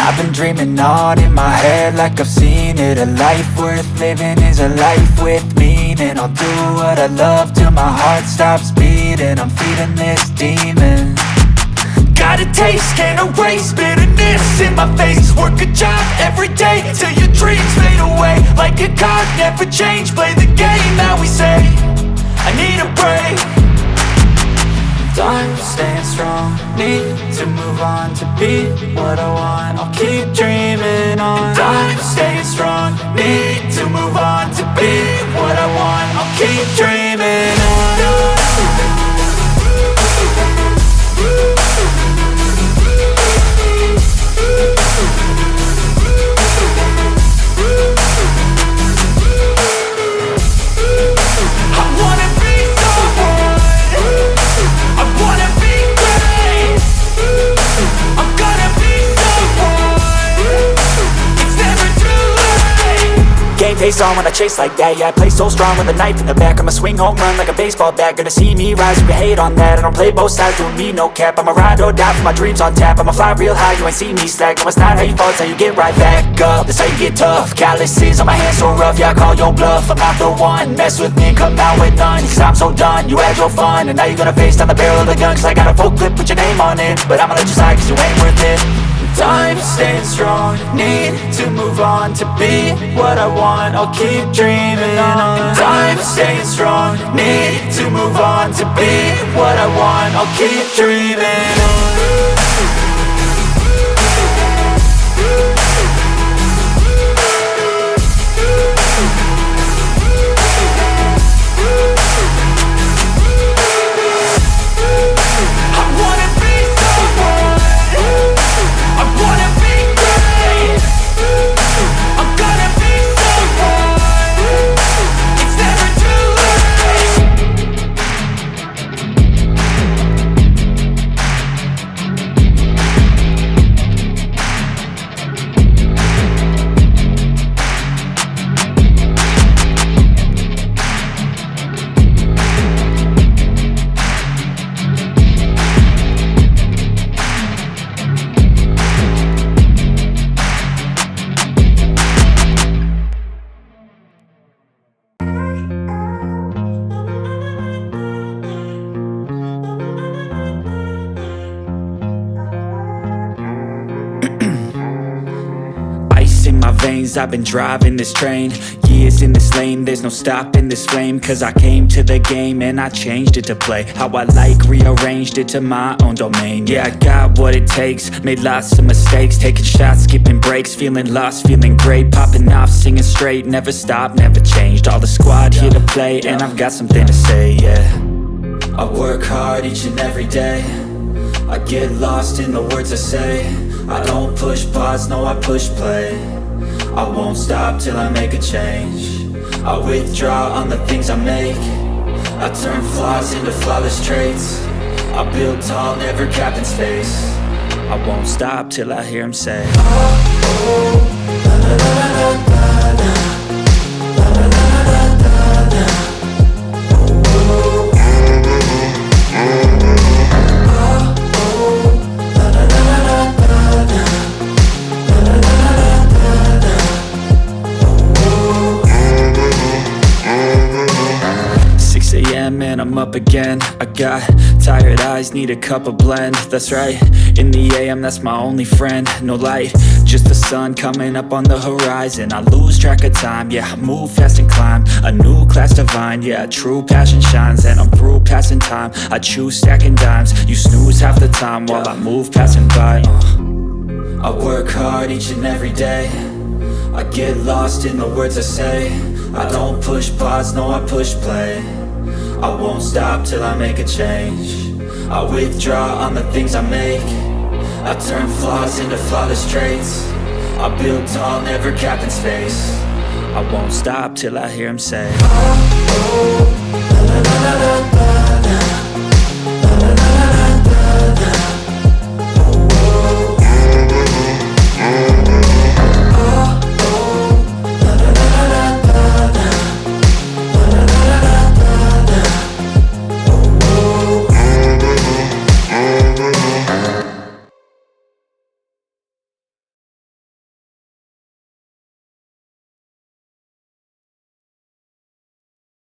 I've been dreaming on in my head like I've seen it. A life worth living is a life with meaning. I'll do what I love till my heart stops beating. I'm feeding this demon. Got a taste, can't erase bitterness in my face. Work a job every day till your dreams fade away. Like a card, never change, play the game that we say. I need a break. I'm staying strong, need to move on to be what I want. I'll keep dreaming on. I'm staying strong, need to move on to be what I want. I'll keep dreaming on. Face on when I chase like that. Yeah, I play so strong with a knife in the back. I'ma swing home run like a baseball bat. Gonna see me rise, you can hate on that. I don't play both sides, doing me no cap. I'ma ride or die for my dreams on tap. I'ma fly real high, you ain't see me slack. No, it's not how you fall, it's how you get right back up. That's how you get tough. Calluses on my hands so rough, yeah, I call your bluff. I'm not the one, mess with me and come out with none. Cause I'm so done, you had your fun. And now you're gonna face down the barrel of the gun. Cause I got a full clip, put your name on it. But I'ma let you slide cause you ain't worth it. I'm staying strong, need to move on to be what I want. I'll keep dreaming on. I'm staying strong, need to move on to be what I want. I'll keep dreaming on. I've been driving this train, years in this lane, there's no stopping this flame. Cause I came to the game and I changed it to play how I like, rearranged it to my own domain. Yeah, I got what it takes, made lots of mistakes, taking shots, skipping breaks, feeling lost, feeling great, popping off, singing straight, never stopped, never changed. All the squad here to play and I've got something to say, yeah. I work hard each and every day, I get lost in the words I say. I don't push pause, no I push play. I won't stop till I make a change. I withdraw on the things I make. I turn flaws into flawless traits. I build tall, never capped in space. I won't stop till I hear him say, oh, oh, la, la, la, la, la, la, la, la, la, la, la, la. And I'm up again. I got tired eyes, need a cup of blend. That's right, in the AM, that's my only friend. No light, just the sun coming up on the horizon. I lose track of time, yeah, I move fast and climb a new class divine, yeah, true passion shines. And I'm through passing time, I choose stacking dimes. You snooze half the time while I move passing by. I work hard each and every day, I get lost in the words I say. I don't push pause, no I push play. I won't stop till I make a change. I withdraw on the things I make. I turn flaws into flawless traits. I build tall, never capped in space. I won't stop till I hear him say, oh, oh.